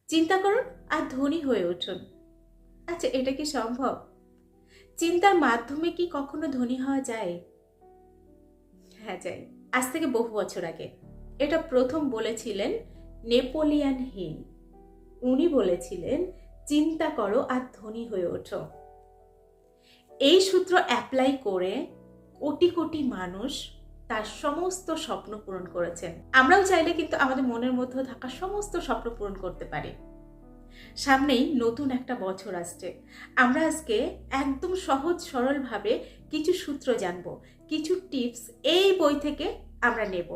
চিন্তা করুন আর ধনী হয়ে উঠুন। আচ্ছা, এটা কি সম্ভব? চিন্তার মাধ্যমে কি কখনো ধনী হওয়া যায়? হ্যাঁ, যায়। আজ থেকে বহু বছর আগে এটা প্রথম বলেছিলেন নেপোলিয়ান হিল। উনি বলেছিলেন, চিন্তা করো আর ধনী হয়ে ওঠো। এই সূত্র অ্যাপ্লাই করে কোটি কোটি মানুষ তার সমস্ত স্বপ্ন পূরণ করেছেন। আমরাও চাইলে কিন্তু আমাদের মনের মধ্যে থাকা সমস্ত স্বপ্ন পূরণ করতে পারি। সামনেই নতুন একটা বছর আসছে। আমরা আজকে একদম সহজ সরলভাবে কিছু সূত্র জানবো, কিছু টিপস এই বই থেকে আমরা নেব,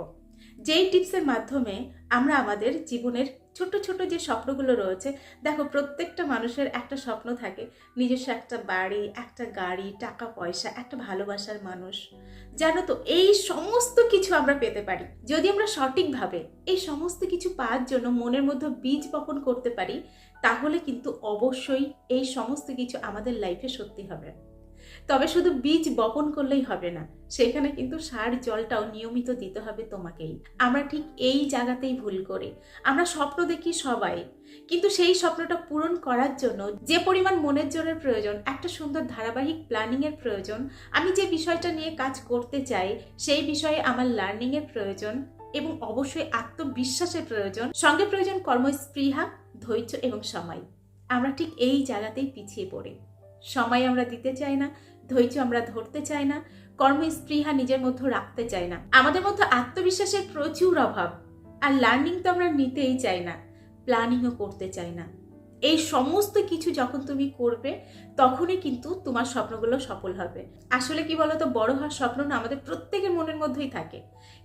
যেই টিপসের মাধ্যমে আমরা আমাদের জীবনের ছোট ছোট যে স্বপ্নগুলো রয়েছে, দেখো প্রত্যেকটা মানুষের একটা স্বপ্ন থাকে, নিজস্ব একটা বাড়ি, একটা গাড়ি, টাকা পয়সা, একটা ভালোবাসার মানুষ। জানো তো, এই সমস্ত কিছু আমরা পেতে পারি যদি আমরা সঠিকভাবে এই সমস্ত কিছু পাওয়ার জন্য মনের মধ্যে বীজ বপন করতে পারি, তাহলে কিন্তু অবশ্যই এই সমস্ত কিছু আমাদের লাইফে সত্যি হবে। তবে শুধু বীজ বপন করলেই হবে না, সেখানে কিন্তু সার জলটাও নিয়মিত দিতে হবে তোমাকেই। আমরা ঠিক এই জায়গাতেই ভুল করি। আমরা স্বপ্ন দেখি সবাই, কিন্তু সেই স্বপ্নটা পূরণ করার জন্য যে পরিমাণ মনের জোরের প্রয়োজন, একটা সুন্দর ধারাবাহিক প্ল্যানিং এর প্রয়োজন, আমি যে বিষয়টা নিয়ে কাজ করতে চাই সেই বিষয়ে আমার লার্নিং এর প্রয়োজন, এবং অবশ্যই আত্মবিশ্বাসের প্রয়োজন, সঙ্গে প্রয়োজন কর্মস্পৃহা, ধৈর্য এবং সময়। আমরা ঠিক এই জায়গাতেই পিছিয়ে পড়ি। সময় আমরা দিতে চাই না, ধৈর্য আমরা ধরতে চাই না, কর্মস্পৃহা নিজের মধ্যে রাখতে চাই না, আমাদের মধ্যে আত্মবিশ্বাসের প্রচুর অভাব। আর লার্নিং তো আমরা নিতেই চাই না, প্ল্যানিংও করতে চাই না। এই সমস্ত কিছু যখন তুমি করবে, তখনই কিন্তু তোমার স্বপ্নগুলো সফল হবে। আসলে কি বলতো, বড় হওয়ার স্বপ্ন না আমাদের প্রত্যেকের মনের মধ্যেই থাকে,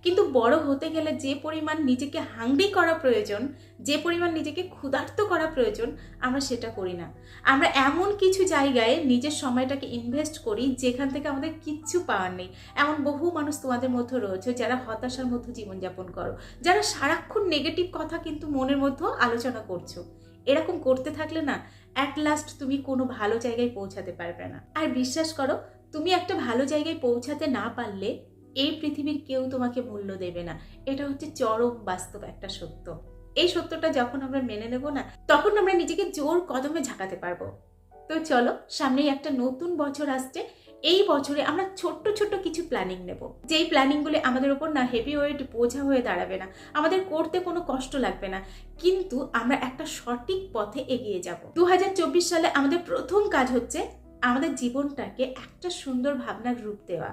কিন্তু বড় হতে গেলে যে পরিমাণ নিজেকে হাংরি করা প্রয়োজন, যে পরিমাণ নিজেকে ক্ষুধার্ত করা প্রয়োজন, আমরা সেটা করি না। আমরা এমন কিছু জায়গায় নিজের সময়টাকে ইনভেস্ট করি যেখান থেকে আমাদের কিচ্ছু পাওয়ার নেই। এমন বহু মানুষ তোমাদের মধ্যে রয়েছে যারা হতাশার মধ্যে জীবনযাপন করো, যারা সারাক্ষণ নেগেটিভ কথা কিন্তু মনের মধ্যে আলোচনা করছো। এরকম করতে থাকলে না, অ্যাট লাস্ট তুমি কোনো ভালো জায়গায় পৌঁছাতে পারবে না। আর বিশ্বাস করো, তুমি একটা ভালো জায়গায় পৌঁছাতে না পারলে এই পৃথিবীর কেউ তোমাকে মূল্য দেবে না। এটা হচ্ছে চরম বাস্তব একটা সত্য। এই সত্যটা যখন আমরা মেনে নেব না, তখন আমরা নিজেকে জোর কদমে ঝাঁকাতে পারবো। তো চলো, সামনেই একটা নতুন বছর আসছে। এই বছরে আমরা ছোট্ট ছোট্ট কিছু প্ল্যানিং নেব, যেই প্ল্যানিংগুলি আমাদের উপর না হেভি ওয়েট বোঝা হয়ে দাঁড়াবে না, আমাদের করতে কোনো কষ্ট লাগবে না, কিন্তু আমরা একটা সঠিক পথে এগিয়ে যাব। 2024 সালে আমাদের প্রথম কাজ হচ্ছে আমাদের জীবনটাকে একটা সুন্দর ভাবনার রূপ দেওয়া।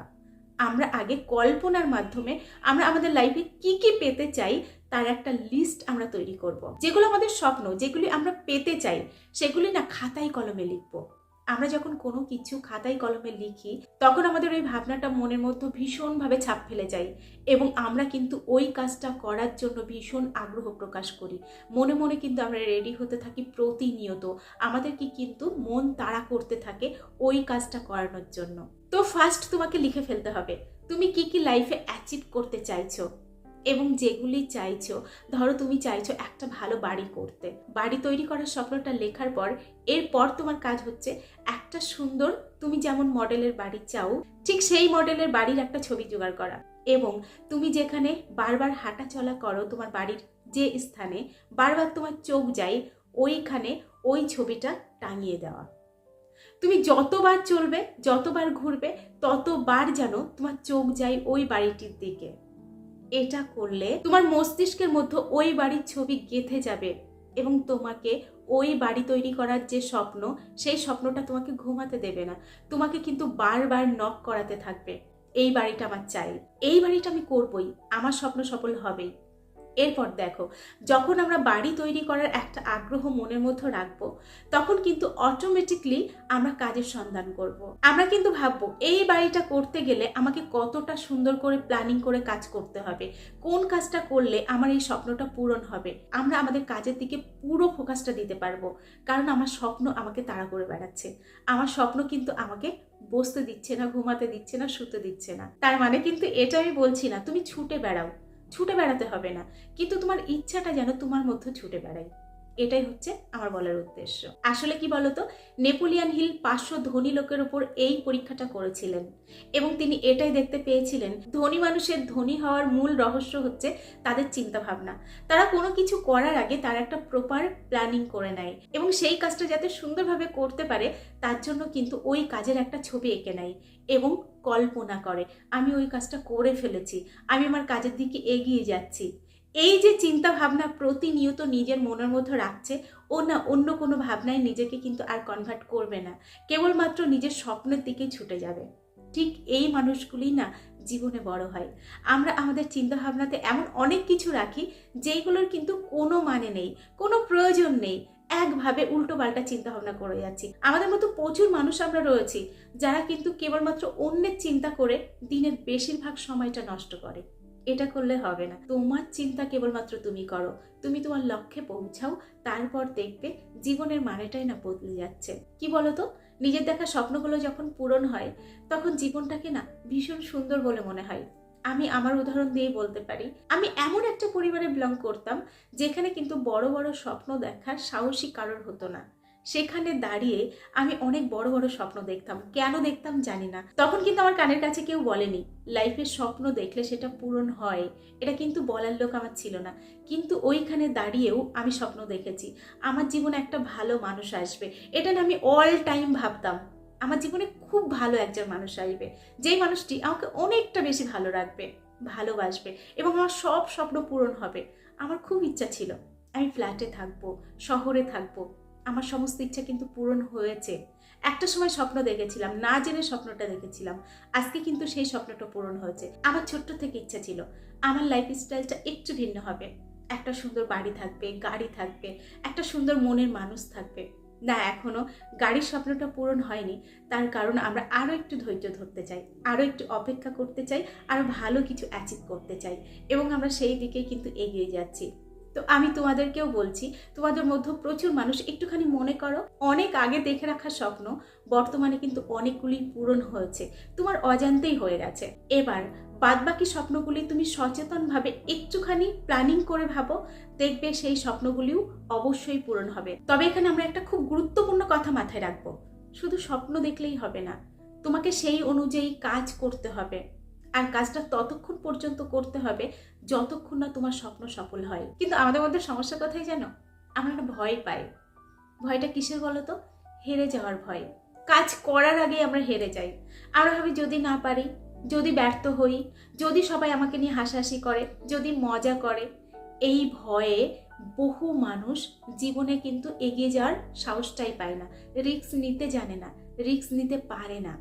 আমরা আগে কল্পনার মাধ্যমে আমরা আমাদের লাইফে কি কি পেতে চাই তার একটা লিস্ট আমরা তৈরি করব। যেগুলো আমাদের স্বপ্ন, যেগুলি আমরা পেতে চাই, সেগুলি না খাতায় কলমে লিখবো। আমরা যখন কোনো কিছু খাতায় কলমে লিখি, তখন আমাদের ওই ভাবনাটা মনের মধ্যে ভীষণভাবে ছাপ ফেলে যায়, এবং আমরা কিন্তু ওই কাজটা করার জন্য ভীষণ আগ্রহ প্রকাশ করি। মনে মনে কিন্তু আমরা রেডি হতে থাকি প্রতিনিয়ত, আমাদেরকে কিন্তু মন তাড়া করতে থাকে ওই কাজটা করানোর জন্য। তো ফার্স্ট তোমাকে লিখে ফেলতে হবে তুমি কি কি লাইফে অ্যাচিভ করতে চাইছো, এবং যেগুলি চাইছো, ধরো তুমি চাইছো একটা ভালো বাড়ি করতে, বাড়ি তৈরি করার স্বপ্নটা লেখার পর এরপর তোমার কাজ হচ্ছে একটা সুন্দর, তুমি যেমন মডেলের বাড়ি চাও ঠিক সেই মডেলের বাড়ির একটা ছবি জোগাড় করা, এবং তুমি যেখানে বারবার হাঁটা চলা করো, তোমার বাড়ির যে স্থানে বারবার তোমার চোখ যায়, ওইখানে ওই ছবিটা টাঙিয়ে দেওয়া। তুমি যতবার চলবে, যতবার ঘুরবে, ততবার যেন তোমার চোখ যায় ওই বাড়িটির দিকে। এটা করলে তোমার মস্তিষ্কের মধ্যে ওই বাড়ির ছবি গেঁথে যাবে, এবং তোমাকে ওই বাড়ি তৈরি করার যে স্বপ্ন, সেই স্বপ্নটা তোমাকে ঘুমাতে দেবে না, তোমাকে কিন্তু বারবার নক করাতে থাকবে। এই বাড়িটা আমার চাই, এই বাড়িটা আমি করবই, আমার স্বপ্ন সফল হবেই। এরপর দেখো, যখন আমরা বাড়ি তৈরি করার একটা আগ্রহ মনের মধ্যে রাখবো, তখন কিন্তু অটোমেটিকলি আমরা কাজের সন্ধান করব। আমরা কিন্তু ভাববো এই বাড়িটা করতে গেলে আমাকে কতটা সুন্দর করে প্ল্যানিং করে কাজ করতে হবে, কোন কাজটা করলে আমার এই স্বপ্নটা পূরণ হবে। আমরা আমাদের কাজের দিকে পুরো ফোকাসটা দিতে পারবো, কারণ আমার স্বপ্ন আমাকে তাড়া করে বেড়াচ্ছে। আমার স্বপ্ন কিন্তু আমাকে বসতে দিচ্ছে না, ঘুমাতে দিচ্ছে না, শুতে দিচ্ছে না। তার মানে কিন্তু এটা আমি বলছি না তুমি ছুটে বেড়াও, ছুটে বেড়াতে হবে না, কিন্তু তোমার ইচ্ছাটা যেন তোমার মধ্যে ছুটে বেড়ায়। এটাই হচ্ছে আমার বলার উদ্দেশ্য। আসলে কি বলতো, নেপোলিয়ান হিল 500 ধনী লোকের উপর এই পরীক্ষাটা করেছিলেন এবং তিনি এটাই দেখতে পেয়েছিলেন ধনী মানুষের ধনী হওয়ার মূল রহস্য হচ্ছে তাদের চিন্তা ভাবনা। তারা কোনো কিছু করার আগে তারা একটা প্রপার প্ল্যানিং করে নেয় এবং সেই কাজটা যাতে সুন্দরভাবে করতে পারে তার জন্য কিন্তু ওই কাজের একটা ছবি এঁকে নেয় এবং কল্পনা করে আমি ওই কাজটা করে ফেলেছি, আমি আমার কাজের দিকে এগিয়ে যাচ্ছি। এই যে চিন্তা ভাবনা প্রতিনিয়ত নিজের মনের মধ্যে রাখছে, ও না অন্য কোনো ভাবনায় নিজেকে কিন্তু আর কনভার্ট করবে না, কেবলমাত্র নিজের স্বপ্নের দিকেই ছুটে যাবে। ঠিক এই মানুষগুলি না জীবনে বড় হয়। আমরা আমাদের চিন্তা ভাবনাতে এমন অনেক কিছু রাখি যেইগুলোর কিন্তু কোনো মানে নেই, কোনো প্রয়োজন নেই, একভাবে উল্টো পাল্টা চিন্তা ভাবনা করে যাচ্ছি। আমাদের মতো প্রচুর মানুষ আমরা রয়েছি যারা কিন্তু কেবলমাত্র অন্যের চিন্তা করে দিনের বেশিরভাগ সময়টা নষ্ট করে। এটা করলে হবে না। তোমার চিন্তা কেবলমাত্র তুমি করো, তুমি তোমার লক্ষ্যে পৌঁছাও, তারপর দেখবে জীবনের মানেটাই না বদলে যাচ্ছে। কি বলতো, নিজের দেখা স্বপ্নগুলো যখন পূরণ হয় তখন জীবনটাকে না ভীষণ সুন্দর বলে মনে হয়। আমি আমার উদাহরণ দিয়েই বলতে পারি, আমি এমন একটা পরিবারে বিলং করতাম যেখানে কিন্তু বড় বড় স্বপ্ন দেখার সাহসী কারোর হতো না। সেখানে দাঁড়িয়ে আমি অনেক বড় বড় স্বপ্ন দেখতাম। কেন দেখতাম জানি না, তখন কিন্তু আমার কানের কাছে কেউ বলেনি লাইফের স্বপ্ন দেখলে সেটা পূরণ হয়, এটা কিন্তু বলার লোক আমার ছিল না। কিন্তু ওইখানে দাঁড়িয়েও আমি স্বপ্ন দেখেছি আমার জীবনে একটা ভালো মানুষ আসবে। এটা না আমি অল টাইম ভাবতাম আমার জীবনে খুব ভালো একজন মানুষ আসবে, যেই মানুষটি আমাকে অনেকটা বেশি ভালো রাখবে, ভালোবাসবে এবং আমার সব স্বপ্ন পূরণ হবে। আমার খুব ইচ্ছা ছিল আমি ফ্ল্যাটে থাকবো, শহরে থাকবো। আমার সমস্ত ইচ্ছা কিন্তু পূরণ হয়েছে। একটা সময় স্বপ্ন দেখেছিলাম, না জেনে স্বপ্নটা দেখেছিলাম, আজকে কিন্তু সেই স্বপ্নটা পূরণ হয়েছে। আমার ছোট্ট থেকে ইচ্ছা ছিল আমার লাইফস্টাইলটা একটু ভিন্ন হবে, একটা সুন্দর বাড়ি থাকবে, গাড়ি থাকবে, একটা সুন্দর মনের মানুষ থাকবে। না, এখনো গাড়ির স্বপ্নটা পূরণ হয়নি, তার কারণ আমরা আরও একটু ধৈর্য ধরতে চাই, আরও একটু অপেক্ষা করতে চাই, আরও ভালো কিছু অ্যাচিভ করতে চাই এবং আমরা সেই দিকেই কিন্তু এগিয়ে যাচ্ছি। তো আমি তোমাদেরকেও বলছি, তোমাদের মধ্যে প্রচুর মানুষ একটুখানি মনে করো, অনেক আগে দেখে রাখা স্বপ্ন বর্তমানে কিন্তু অনেকগুলি পূরণ হয়েছে, তোমার অজান্তেই হয়ে গেছে। এবার বাদবাকি স্বপ্নগুলি তুমি সচেতনভাবে একটুখানি প্ল্যানিং করে ভাবো, দেখবে সেই স্বপ্নগুলিও অবশ্যই পূরণ হবে। তবে এখানে আমরা একটা খুব গুরুত্বপূর্ণ কথা মাথায় রাখবো, শুধু স্বপ্ন দেখলেই হবে না, তোমাকে সেই অনুযায়ী কাজ করতে হবে। আর কাজটা ততক্ষণ পর্যন্ত করতে হবে যতক্ষণ না তোমার স্বপ্ন সফল হয়। কিন্তু আমাদের মধ্যে সমস্যা কোথায় জানো, আমরা না ভয় পাই। ভয়টা কিসের বলো তো? হেরে যাওয়ার ভয়। কাজ করার আগে আমরা হেরে যাই। আমরা ভাবি যদি না পারি, যদি ব্যর্থ হই, যদি সবাই আমাকে নিয়ে হাসাহাসি করে, যদি মজা করে। এই ভয়ে বহু মানুষ জীবনে কিন্তু এগিয়ে যাওয়ার সাহসটাই পায় না, রিস্ক নিতে জানে না, রিস্ক নিতে পারে না।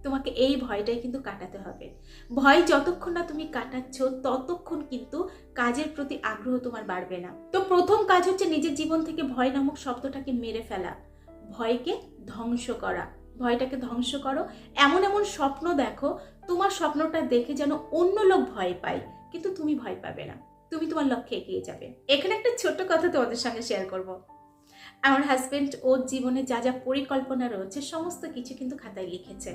তোমাকে এই ভয়টাই কিন্তু কাটাতে হবে। ভয় যতক্ষণ না তুমি কাটাচ্ছ ততক্ষণ কিন্তু কাজের প্রতি আগ্রহ তোমার বাড়বে না। তো প্রথম কাজ হচ্ছে নিজের জীবন থেকে ভয় নামক শব্দটাকে মেরে ফেলা, ভয়কে ধ্বংস করা। ভয়টাকে ধ্বংস করো, এমন এমন স্বপ্ন দেখো তোমার স্বপ্নটা দেখে যেন অন্য লোক ভয় পায়, কিন্তু তুমি ভয় পাবে না, তুমি তোমার লক্ষ্যে এগিয়ে যাবে। এখানে একটা ছোট্ট কথা তোমাদের সঙ্গে শেয়ার করব। আমার হাজবেন্ড ওর জীবনে যা যা পরিকল্পনা রয়েছে সমস্ত কিছু কিন্তু খাতায় লিখেছে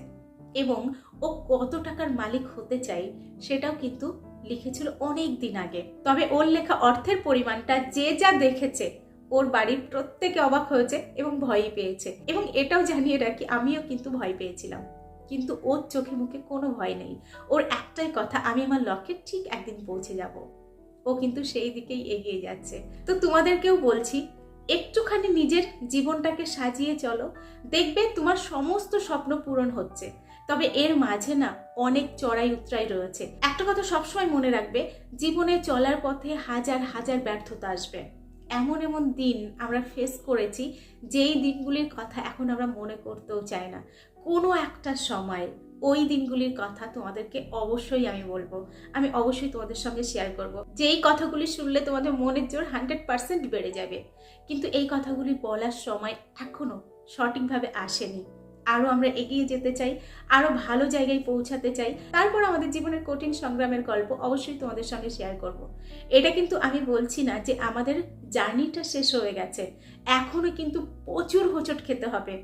এবং ও কত টাকার মালিক হতে চাই সেটাও কিন্তু লিখেছিল অনেক দিন আগে। তবে ওর লেখা অর্থের পরিমাণটা যে যা দেখেছে ওর বাড়ির প্রত্যেকে অবাক হয়েছে এবং ভয়ই পেয়েছে। এবং এটাও জানিয়ে রাখি, আমিও কিন্তু ভয় পেয়েছিলাম, কিন্তু ওর চোখে মুখে কোনো ভয় নেই। ওর একটাই কথা, আমি আমার লক্ষ্যে ঠিক একদিন পৌঁছে যাব। ও কিন্তু সেই দিকেই এগিয়ে যাচ্ছে। তো তোমাদেরকেও বলছি, একটুখানি নিজের জীবনটাকে সাজিয়ে চলো, দেখবে তোমার সমস্ত স্বপ্ন পূরণ হচ্ছে। তবে এর মাঝে না অনেক চড়াই উতরাই রয়েছে। একটা কথা সবসময় মনে রাখবে, জীবনে চলার পথে হাজার হাজার ব্যর্থতা আসবে। এমন এমন দিন আমরা ফেস করেছি যেই দিনগুলির কথা এখন আমরা মনে করতেও চাই না। কোনো একটা সময় ওই দিনগুলির কথা তোমাদেরকে অবশ্যই আমি বলবো, আমি অবশ্যই তোমাদের সঙ্গে শেয়ার করব। যেই কথাগুলি শুনলে তোমাদের মনের জোর 100% বেড়ে যাবে। কিন্তু এই কথাগুলি বলার সময় এখনো সঠিকভাবে আসেনি। আরও আমরা এগিয়ে যেতে চাই, আরও ভালো জায়গায় পৌঁছাতে চাই, তারপর আমাদের জীবনের কঠিন সংগ্রামের গল্প অবশ্যই তোমাদের সঙ্গে শেয়ার করব। এটা কিন্তু আমি বলছি না যে আমাদের জার্নিটা শেষ হয়ে গেছে, এখনো কিন্তু প্রচুর হোঁচট খেতে হবে,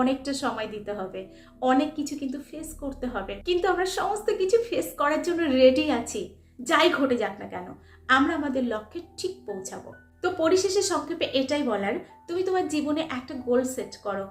অনেকটা সময় দিতে হবে, অনেক কিছু কিন্তু ফেস করতে হবে। কিন্তু আমরা সমস্ত কিছু ফেস করার জন্য রেডি আছি। যাই ঘটে যাক না কেন, আমরা আমাদের লক্ষ্যে ঠিক পৌঁছাবো। তো পরিশেষে সংক্ষেপে এটাই বলার, তুমি তোমার জীবনে একটা গোল সেট করো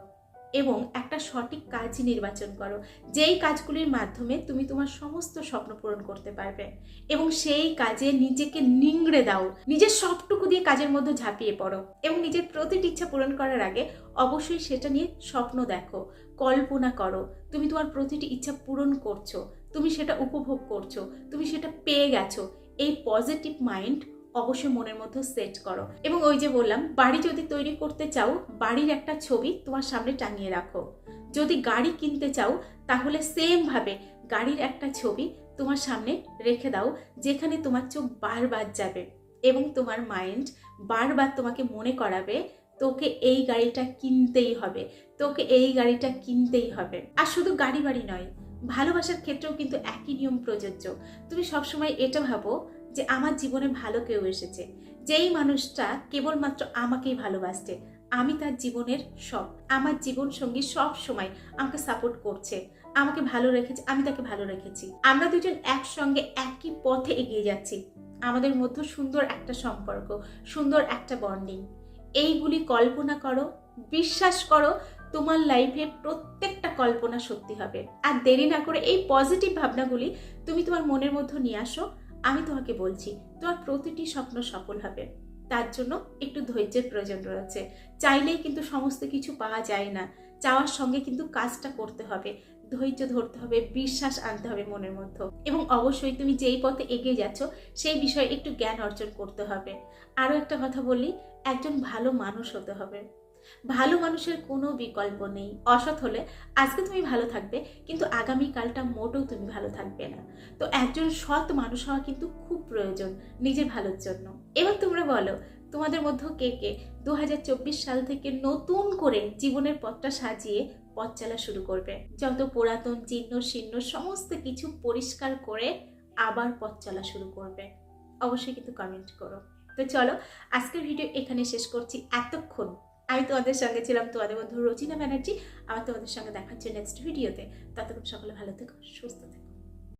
এবং একটা সঠিক কাজ নির্বাচন করো, যেই কাজগুলির মাধ্যমে তুমি তোমার সমস্ত স্বপ্ন পূরণ করতে পারবে এবং সেই কাজে নিজেকে নিংড়ে দাও, নিজের সবটুকু দিয়ে কাজের মধ্যে ঝাঁপিয়ে পড়ো এবং নিজের প্রতিটি ইচ্ছা পূরণ করার আগে অবশ্যই সেটা নিয়ে স্বপ্ন দেখো, কল্পনা করো, তুমি তোমার প্রতিটি ইচ্ছা পূরণ করছো, তুমি সেটা উপভোগ করছো, তুমি সেটা পেয়ে গেছো। এই পজিটিভ মাইন্ড অবশ্যই মনের মধ্যে সেট করো এবং ওই যে বললাম, বাড়ি যদি তৈরি করতে চাও, বাড়ির একটা ছবি তোমার সামনে টাঙিয়ে রাখো। যদি গাড়ি কিনতে চাও, তাহলে সেম ভাবে গাড়ির একটা ছবি তোমার সামনে রেখে দাও, যেখানে তোমার চোখ বারবার যাবে এবং তোমার মাইন্ড বারবার তোমাকে মনে করাবে তোকে এই গাড়িটা কিনতেই হবে, তোকে এই গাড়িটা কিনতেই হবে। আর শুধু গাড়ি বাড়ি নয়, ভালোবাসার ক্ষেত্রেও কিন্তু একই নিয়ম প্রযোজ্য। তুমি সবসময় এটা ভাবো যে আমার জীবনে ভালো কেউ এসেছে, যেই মানুষটা কেবলমাত্র আমাকেই ভালোবাসছে, আমি তার জীবনের সব, আমার জীবন সঙ্গী সব সময় আমাকে সাপোর্ট করছে, আমাকে ভালো রেখেছে, আমি তাকে ভালো রেখেছি, আমরা দুজন একসঙ্গে একই পথে এগিয়ে যাচ্ছি, আমাদের মধ্যে সুন্দর একটা সম্পর্ক, সুন্দর একটা বন্ডিং। এইগুলি কল্পনা করো, বিশ্বাস করো, তোমার লাইফে প্রত্যেকটা কল্পনা সত্যি হবে। আর দেরি না করে এই পজিটিভ ভাবনাগুলি তুমি তোমার মনের মধ্যে নিয়ে আসো। আমি তোমাকে বলছি, তোমার প্রতিটি স্বপ্ন সফল হবে। তার জন্য একটু ধৈর্যের প্রয়োজন রয়েছে। চাইলেই কিন্তু সমস্ত কিছু পাওয়া যায় না, চাওয়ার সঙ্গে কিন্তু কাজটা করতে হবে, ধৈর্য ধরতে হবে, বিশ্বাস আনতে হবে মনের মধ্যে এবং অবশ্যই তুমি যেই পথে এগিয়ে যাচ্ছ সেই বিষয়ে একটু জ্ঞান অর্জন করতে হবে। আরও একটা কথা বলি, একজন ভালো মানুষ হতে হবে। ভালো মানুষের কোনো বিকল্প নেই। অসৎ হলে আজকে তুমি ভালো থাকবে, কিন্তু আগামীকালটা মোটেও তুমি ভালো থাকবে না। তো একজন সৎ মানুষ হওয়া কিন্তু খুব প্রয়োজন নিজের ভালোর জন্য। এবার তোমরা বলো, তোমাদের মধ্যে কে কে 2024 সাল থেকে নতুন করে জীবনের পথটা সাজিয়ে পথ চলা শুরু করবে, যত পুরাতন জীর্ণ শীর্ণ সমস্ত কিছু পরিষ্কার করে আবার পথ চলা শুরু করবে? অবশ্যই কিন্তু কমেন্ট করো। তো চলো, আজকের ভিডিও এখানে শেষ করছি। এতক্ষণ আমি তোমাদের সঙ্গে ছিলাম, তোমাদের বন্ধু রচিনা ব্যানার্জি। আবার তোমাদের সঙ্গে দেখা হচ্ছে নেক্সট ভিডিওতে। ততক্ষণ সকলে ভালো থেকো, সুস্থ থেকো।